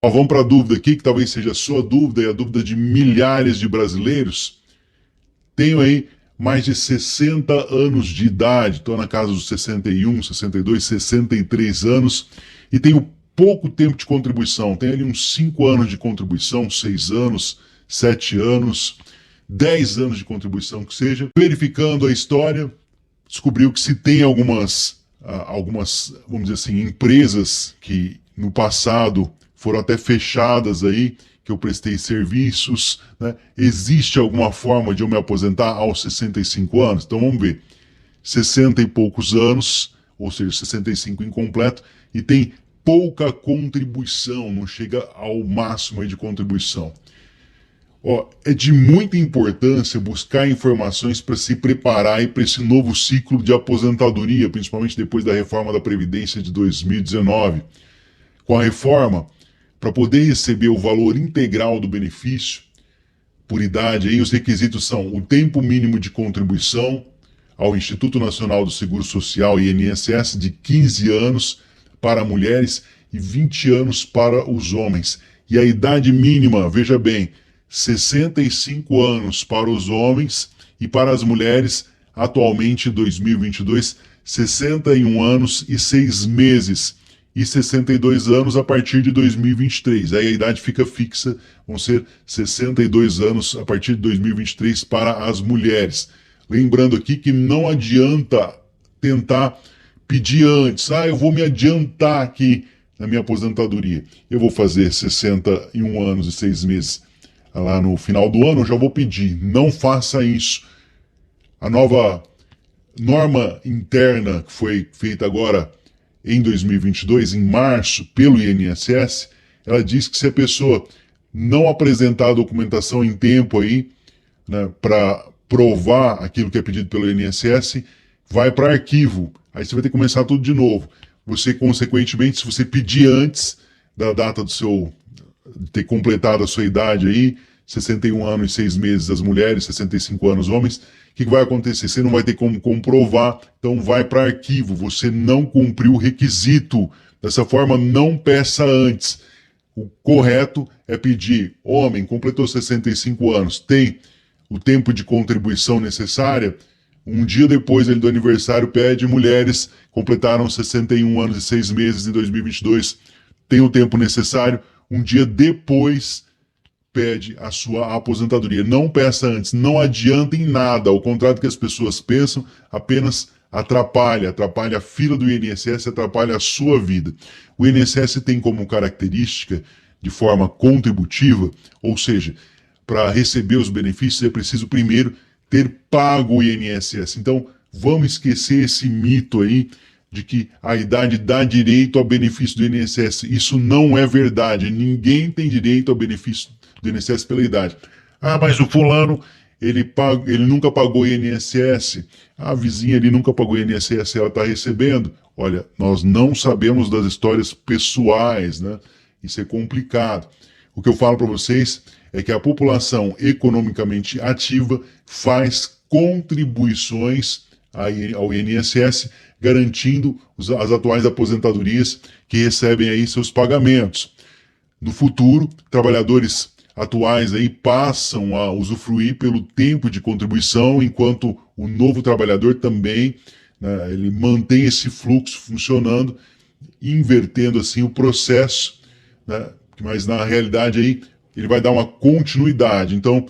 Ó, vamos para a dúvida aqui, que talvez seja a sua dúvida e a dúvida de milhares de brasileiros. Tenho aí mais de 60 anos de idade, estou na casa dos 61, 62, 63 anos e tenho pouco tempo de contribuição. Tenho ali uns 5 anos de contribuição, 6 anos, 7 anos, 10 anos de contribuição que seja. Verificando a história, descobriu que se tem algumas, vamos dizer assim, empresas que no passado foram até fechadas aí, que eu prestei serviços, né? Existe alguma forma de eu me aposentar aos 65 anos? Então vamos ver. 60 e poucos anos, ou seja, 65 incompleto, e tem pouca contribuição, não chega ao máximo aí de contribuição. Ó, é de muita importância buscar informações para se preparar para esse novo ciclo de aposentadoria, principalmente depois da reforma da Previdência de 2019. Com a reforma, para poder receber o valor integral do benefício por idade, aí os requisitos são o tempo mínimo de contribuição ao Instituto Nacional do Seguro Social, INSS, de 15 anos para mulheres e 20 anos para os homens. E a idade mínima, veja bem, 65 anos para os homens e para as mulheres, atualmente em 2022, 61 anos e 6 meses e 62 anos a partir de 2023. Aí a idade fica fixa, vão ser 62 anos a partir de 2023 para as mulheres. Lembrando aqui que não adianta tentar pedir antes. Eu vou me adiantar aqui na minha aposentadoria. Eu vou fazer 61 anos e 6 meses lá no final do ano, eu já vou pedir. Não faça isso. A nova norma interna que foi feita agora em 2022, em março, pelo INSS, ela diz que se a pessoa não apresentar a documentação em tempo aí, né, para provar aquilo que é pedido pelo INSS, vai para arquivo. Aí você vai ter que começar tudo de novo. Você, consequentemente, se você pedir antes da data do seu de ter completado a sua idade aí, 61 anos e 6 meses as mulheres, 65 anos os homens, o que vai acontecer? Você não vai ter como comprovar, então vai para arquivo, você não cumpriu o requisito. Dessa forma, não peça antes. O correto é pedir, homem, completou 65 anos, tem o tempo de contribuição necessária, um dia depois do aniversário pede, mulheres completaram 61 anos e 6 meses em 2022, tem o tempo necessário, um dia depois pede a sua aposentadoria. Não peça antes, não adianta em nada, ao contrário do que as pessoas pensam, apenas atrapalha a fila do INSS, atrapalha a sua vida. O INSS tem como característica, de forma contributiva, ou seja, para receber os benefícios é preciso primeiro ter pago o INSS. Então, vamos esquecer esse mito aí de que a idade dá direito ao benefício do INSS. Isso não é verdade. Ninguém tem direito ao benefício do INSS pela idade. Mas o fulano, ele nunca pagou INSS. A vizinha ali nunca pagou INSS, ela está recebendo. Olha, nós não sabemos das histórias pessoais, né? Isso é complicado. O que eu falo para vocês é que a população economicamente ativa faz contribuições ao INSS, garantindo as atuais aposentadorias que recebem aí seus pagamentos. No futuro, trabalhadores atuais aí passam a usufruir pelo tempo de contribuição, enquanto o novo trabalhador também, né, ele mantém esse fluxo funcionando, invertendo assim o processo, né, mas na realidade aí ele vai dar uma continuidade. Então,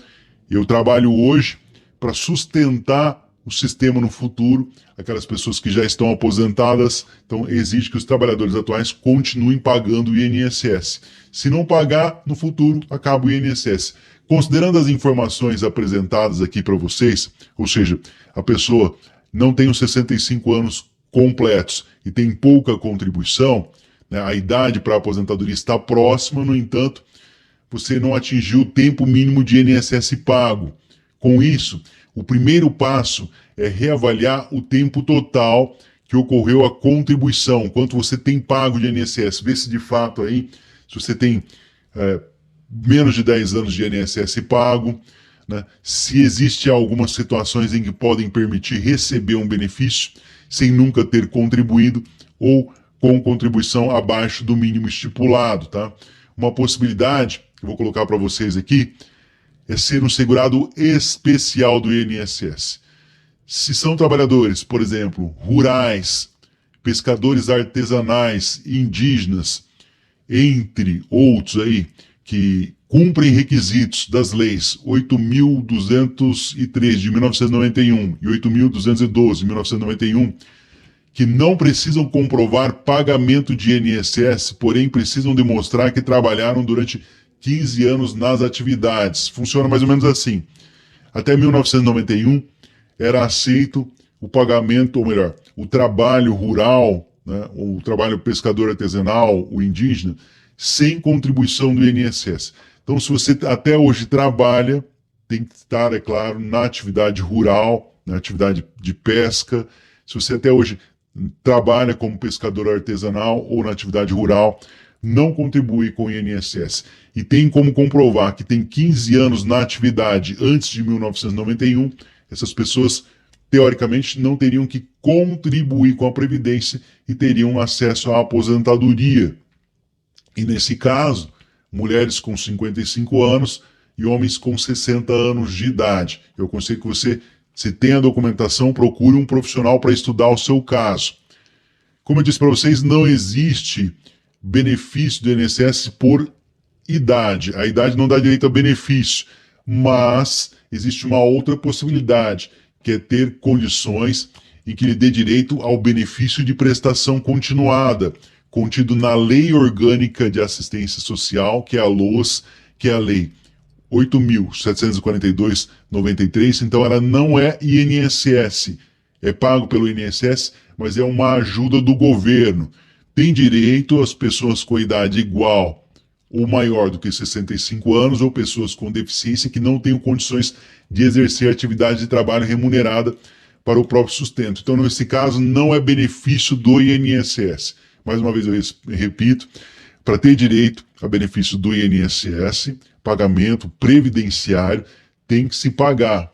eu trabalho hoje para sustentar o sistema no futuro, aquelas pessoas que já estão aposentadas, então exige que os trabalhadores atuais continuem pagando o INSS. Se não pagar, no futuro, acaba o INSS. Considerando as informações apresentadas aqui para vocês, ou seja, a pessoa não tem os 65 anos completos e tem pouca contribuição, né, a idade para a aposentadoria está próxima, no entanto, você não atingiu o tempo mínimo de INSS pago. Com isso, o primeiro passo é reavaliar o tempo total que ocorreu a contribuição, quanto você tem pago de INSS, ver se de fato aí, se você tem menos de 10 anos de INSS pago, né, se existe algumas situações em que podem permitir receber um benefício sem nunca ter contribuído ou com contribuição abaixo do mínimo estipulado, tá? Uma possibilidade, que eu vou colocar para vocês aqui, é ser um segurado especial do INSS. Se são trabalhadores, por exemplo, rurais, pescadores artesanais, indígenas, entre outros aí, que cumprem requisitos das leis 8.203 de 1991 e 8.212 de 1991, que não precisam comprovar pagamento de INSS, porém precisam demonstrar que trabalharam durante 15 anos nas atividades. Funciona mais ou menos assim. Até 1991 era aceito o pagamento, ou melhor, o trabalho rural, né, o trabalho pescador artesanal, o indígena, sem contribuição do INSS. Então, se você até hoje trabalha, tem que estar, é claro, na atividade rural, na atividade de pesca. Se você até hoje trabalha como pescador artesanal ou na atividade rural, não contribui com o INSS. E tem como comprovar que tem 15 anos na atividade antes de 1991, essas pessoas, teoricamente, não teriam que contribuir com a Previdência e teriam acesso à aposentadoria. E nesse caso, mulheres com 55 anos e homens com 60 anos de idade. Eu aconselho que você, se tem a documentação, procure um profissional para estudar o seu caso. Como eu disse para vocês, não existe benefício do INSS por idade. A idade não dá direito a benefício, mas existe uma outra possibilidade, que é ter condições em que lhe dê direito ao benefício de prestação continuada, contido na Lei Orgânica de Assistência Social, que é a LOAS, que é a Lei 8.742/93, então ela não é INSS, é pago pelo INSS, mas é uma ajuda do governo. Tem direito as pessoas com idade igual ou maior do que 65 anos ou pessoas com deficiência que não tenham condições de exercer atividade de trabalho remunerada para o próprio sustento. Então, nesse caso, não é benefício do INSS. Mais uma vez eu repito, para ter direito a benefício do INSS, pagamento previdenciário, tem que se pagar.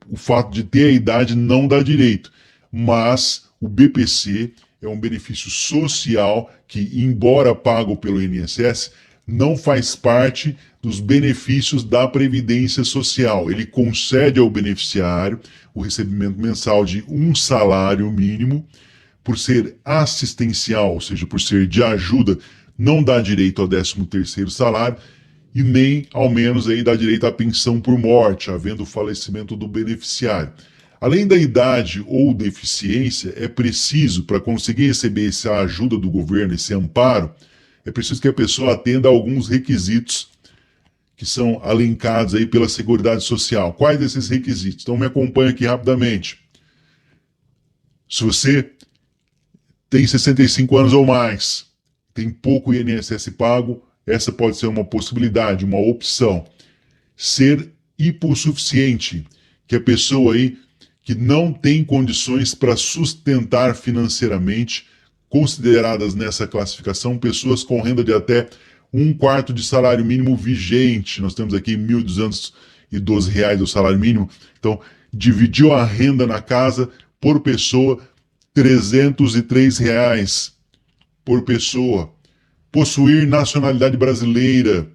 O fato de ter a idade não dá direito, mas o BPC é um benefício social que, embora pago pelo INSS, não faz parte dos benefícios da Previdência Social. Ele concede ao beneficiário o recebimento mensal de um salário mínimo. Por ser assistencial, ou seja, por ser de ajuda, não dá direito ao 13º salário e nem, ao menos, aí dá direito à pensão por morte, havendo o falecimento do beneficiário. Além da idade ou deficiência, é preciso, para conseguir receber essa ajuda do governo, esse amparo, é preciso que a pessoa atenda a alguns requisitos que são alencados aí pela Seguridade Social. Quais desses requisitos? Então me acompanha aqui rapidamente. Se você tem 65 anos ou mais, tem pouco INSS pago, essa pode ser uma possibilidade, uma opção. Ser hipossuficiente, que é a pessoa aí que não tem condições para sustentar financeiramente, consideradas nessa classificação pessoas com renda de até 1/4 de salário mínimo vigente. Nós temos aqui R$ 1.212 o salário mínimo. Então, dividiu a renda na casa por pessoa, R$ 303 por pessoa. Possuir nacionalidade brasileira,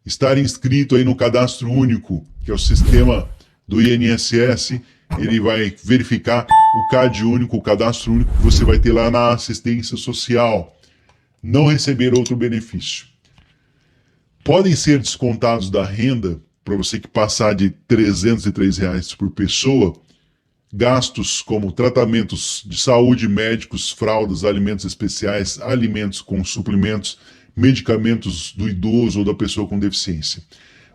estar inscrito aí no Cadastro Único, que é o sistema do INSS, ele vai verificar o CAD único, o Cadastro Único que você vai ter lá na assistência social. Não receber outro benefício. Podem ser descontados da renda, para você que passar de R$ 303 por pessoa, gastos como tratamentos de saúde, médicos, fraldas, alimentos especiais, alimentos com suplementos, medicamentos do idoso ou da pessoa com deficiência.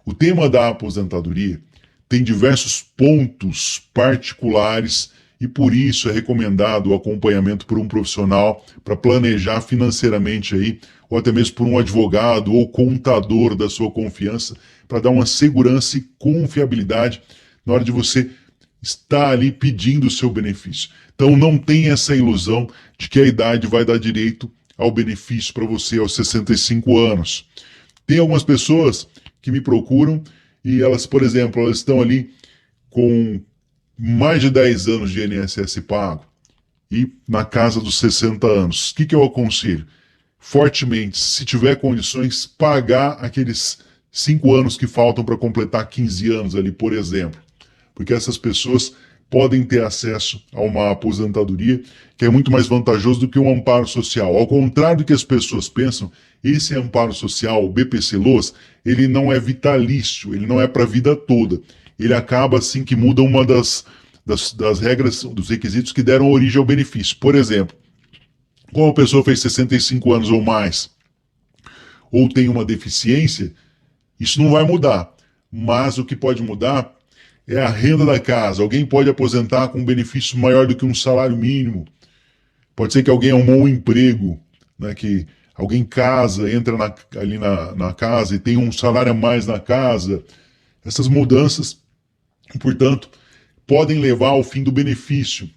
O tema da aposentadoria tem diversos pontos particulares e por isso é recomendado o acompanhamento por um profissional para planejar financeiramente aí, ou até mesmo por um advogado ou contador da sua confiança, para dar uma segurança e confiabilidade na hora de você estar ali pedindo o seu benefício. Então não tem essa ilusão de que a idade vai dar direito ao benefício para você aos 65 anos. Tem algumas pessoas que me procuram e elas, por exemplo, elas estão ali com mais de 10 anos de INSS pago e na casa dos 60 anos. O que eu aconselho? fortemente, se tiver condições, pagar aqueles 5 anos que faltam para completar 15 anos ali, por exemplo. Porque essas pessoas podem ter acesso a uma aposentadoria que é muito mais vantajoso do que um amparo social. Ao contrário do que as pessoas pensam, esse amparo social, o BPC-Loas, ele não é vitalício, ele não é para a vida toda. Ele acaba assim que muda uma das regras, dos requisitos que deram origem ao benefício. Por exemplo, como a pessoa fez 65 anos ou mais, ou tem uma deficiência, isso não vai mudar. Mas o que pode mudar é a renda da casa. Alguém pode aposentar com um benefício maior do que um salário mínimo. Pode ser que alguém arrumou um emprego, né, que alguém casa, entra ali na casa e tem um salário a mais na casa. Essas mudanças, portanto, podem levar ao fim do benefício.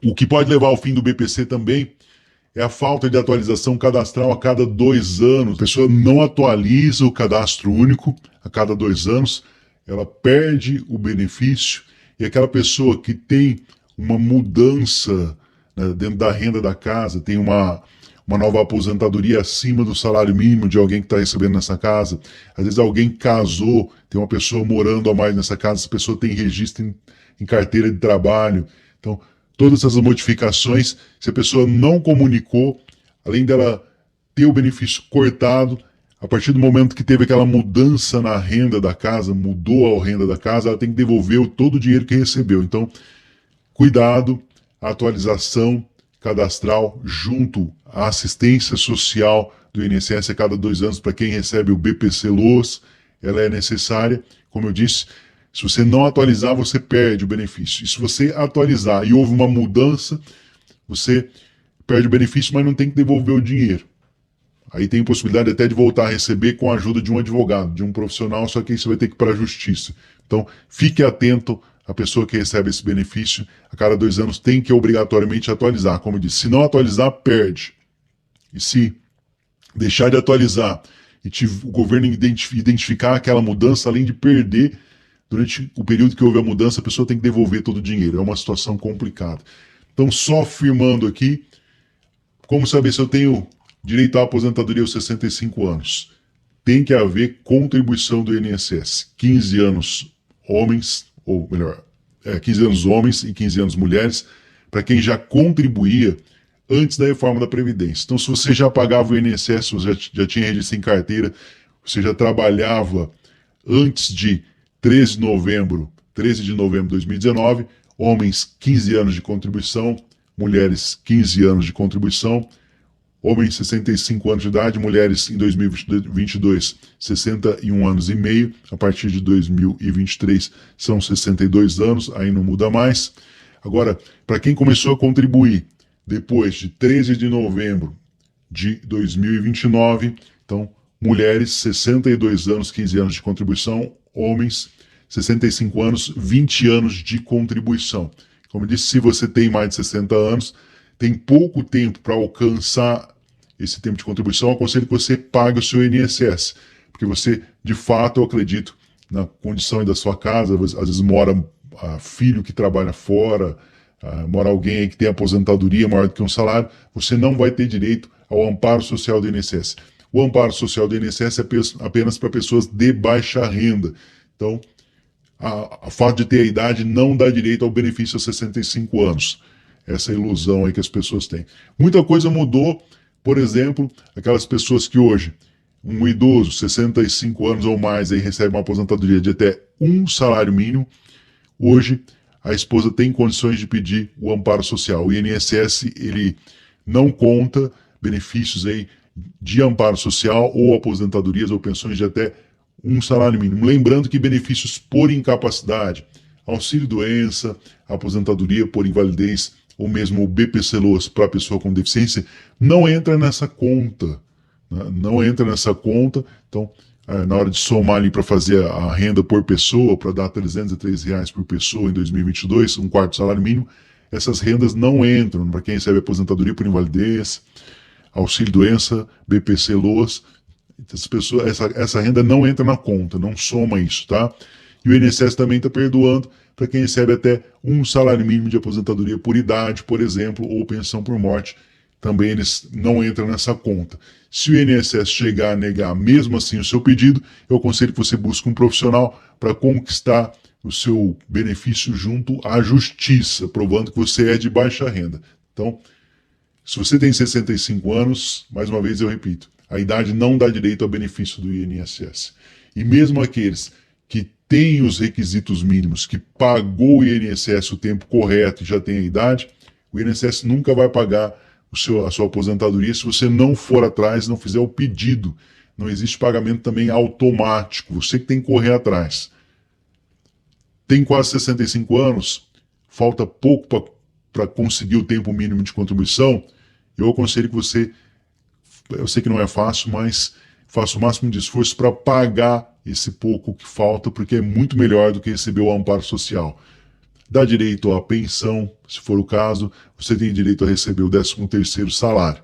O que pode levar ao fim do BPC também é a falta de atualização cadastral a cada 2 anos. A pessoa não atualiza o cadastro único a cada 2 anos, ela perde o benefício, e aquela pessoa que tem uma mudança, né, dentro da renda da casa, tem uma nova aposentadoria acima do salário mínimo de alguém que está recebendo nessa casa. Às vezes alguém casou, tem uma pessoa morando a mais nessa casa, essa pessoa tem registro em carteira de trabalho. Então, todas essas modificações, se a pessoa não comunicou, além dela ter o benefício cortado, a partir do momento que teve aquela mudança na renda da casa, mudou a renda da casa, ela tem que devolver todo o dinheiro que recebeu. Então, cuidado, a atualização cadastral junto à assistência social do INSS a cada 2 anos para quem recebe o BPC-Loas, ela é necessária. Como eu disse, se você não atualizar, você perde o benefício. E se você atualizar e houve uma mudança, você perde o benefício, mas não tem que devolver o dinheiro. Aí tem possibilidade até de voltar a receber com a ajuda de um advogado, de um profissional, só que aí você vai ter que ir para a justiça. Então, fique atento, a pessoa que recebe esse benefício, a cada 2 anos tem que obrigatoriamente atualizar. Como eu disse, se não atualizar, perde. E se deixar de atualizar e o governo identificar aquela mudança, além de perder, durante o período que houve a mudança, a pessoa tem que devolver todo o dinheiro. É uma situação complicada. Então, só afirmando aqui, como saber se eu tenho direito à aposentadoria aos 65 anos? Tem que haver contribuição do INSS. 15 anos homens, ou melhor, 15 anos homens e 15 anos mulheres, para quem já contribuía antes da reforma da Previdência. Então, se você já pagava o INSS, você já tinha registro em carteira, você já trabalhava antes de 13 de novembro de 2019, homens 15 anos de contribuição, mulheres 15 anos de contribuição, homens 65 anos de idade, mulheres em 2022 61 anos e meio, a partir de 2023 são 62 anos, aí não muda mais. Agora, para quem começou a contribuir depois de 13 de novembro de 2029, então mulheres 62 anos, 15 anos de contribuição, homens 65 anos, 20 anos de contribuição. Como eu disse, se você tem mais de 60 anos, tem pouco tempo para alcançar esse tempo de contribuição, eu aconselho que você pague o seu INSS, porque você, de fato, eu acredito, na condição da sua casa, às vezes mora filho que trabalha fora, mora alguém aí que tem aposentadoria maior do que um salário, você não vai ter direito ao amparo social do INSS. O amparo social do INSS é apenas para pessoas de baixa renda. Então, a fato de ter a idade não dá direito ao benefício aos 65 anos. Essa ilusão aí que as pessoas têm. Muita coisa mudou, por exemplo, aquelas pessoas que hoje, um idoso, 65 anos ou mais, aí recebe uma aposentadoria de até um salário mínimo, hoje a esposa tem condições de pedir o amparo social. O INSS, ele não conta benefícios aí de amparo social ou aposentadorias ou pensões de até um salário mínimo. Lembrando que benefícios por incapacidade, auxílio-doença, aposentadoria por invalidez ou mesmo o BPC-Loas para a pessoa com deficiência, não entra nessa conta. Né? Não entra nessa conta. Então, na hora de somar ali para fazer a renda por pessoa, para dar R$303 por pessoa em 2022, um quarto salário mínimo, essas rendas não entram para quem recebe aposentadoria por invalidez, auxílio-doença, BPC-Loas. Essa renda não entra na conta, não soma isso, tá? E o INSS também está perdoando para quem recebe até um salário mínimo de aposentadoria por idade, por exemplo, ou pensão por morte. também eles não entram nessa conta. Se o INSS chegar a negar mesmo assim o seu pedido, eu aconselho que você busque um profissional para conquistar o seu benefício junto à justiça, provando que você é de baixa renda. Então, se você tem 65 anos, mais uma vez eu repito, a idade não dá direito ao benefício do INSS. E mesmo aqueles que têm os requisitos mínimos, que pagou o INSS o tempo correto e já tem a idade, o INSS nunca vai pagar a sua aposentadoria se você não for atrás, não fizer o pedido. Não existe pagamento também automático, você que tem que correr atrás. Tem quase 65 anos, falta pouco para conseguir o tempo mínimo de contribuição, eu aconselho que você, eu sei que não é fácil, mas faça o máximo de esforço para pagar esse pouco que falta, porque é muito melhor do que receber o amparo social. Dá direito à pensão, se for o caso, você tem direito a receber o 13º salário.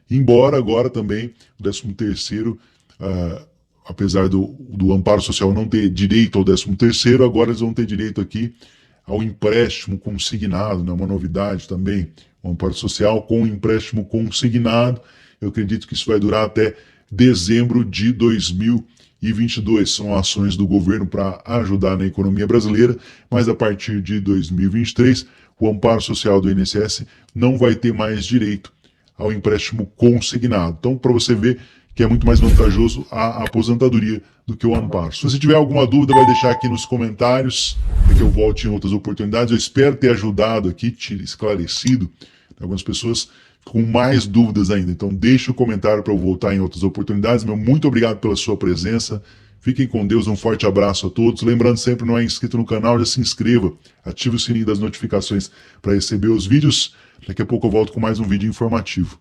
Embora agora também o 13º, apesar do amparo social não ter direito ao 13º, agora eles vão ter direito aqui ao empréstimo consignado, né? Uma novidade também, o amparo social com empréstimo consignado. Eu acredito que isso vai durar até dezembro de 2022. São ações do governo para ajudar na economia brasileira, mas a partir de 2023, o amparo social do INSS não vai ter mais direito ao empréstimo consignado. Então, para você ver que é muito mais vantajoso a aposentadoria do que o amparo. Se você tiver alguma dúvida, vai deixar aqui nos comentários, para que eu volte em outras oportunidades. Eu espero ter ajudado aqui, te esclarecido. Algumas pessoas com mais dúvidas ainda. Então deixe um comentário para eu voltar em outras oportunidades. Meu muito obrigado pela sua presença. Fiquem com Deus, um forte abraço a todos. Lembrando sempre, não é inscrito no canal, já se inscreva. Ative o sininho das notificações para receber os vídeos. Daqui a pouco eu volto com mais um vídeo informativo.